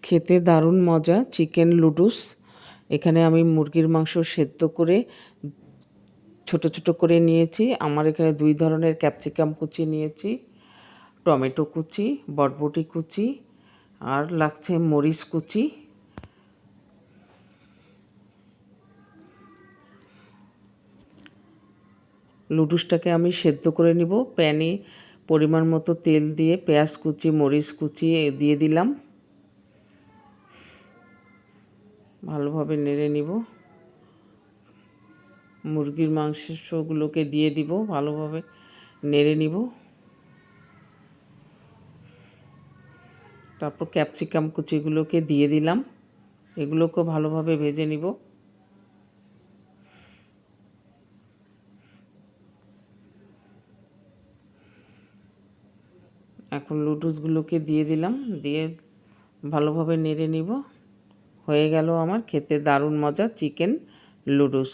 খেতে দারুণ মজা চিকেন লুডুস। এখানে আমি মুরগির মাংস সেদ্ধ করে ছোট ছোট করে নিয়েছি। আমার এখানে 2 ধরনের ক্যাপসিকাম কুচি নিয়েছি, টমেটো কুচি, বরবটি কুচি, আর লাগছে মরিচ কুচি। লুডুসটাকে আমি সেদ্ধ করে নিব। প্যানে পরিমাণ মতো তেল দিয়ে পেঁয়াজ কুচি, মরিচ কুচি দিয়ে দিলাম। ভালোভাবে নেড়ে নিব। মুরগির মাংসগুলোকে দিয়ে দিব, ভালোভাবে নেড়ে নিব। তারপর ক্যাপসিকাম কুচিগুলোকে দিয়ে দিলাম, এগুলোকে ভালোভাবে ভেজে নিব। এখন লুডুসগুলোকে দিয়ে দিলাম, দিয়ে ভালোভাবে নেড়ে নিব। হয়ে গেল আমার খেতে দারুণ মজা চিকেন লুডুস।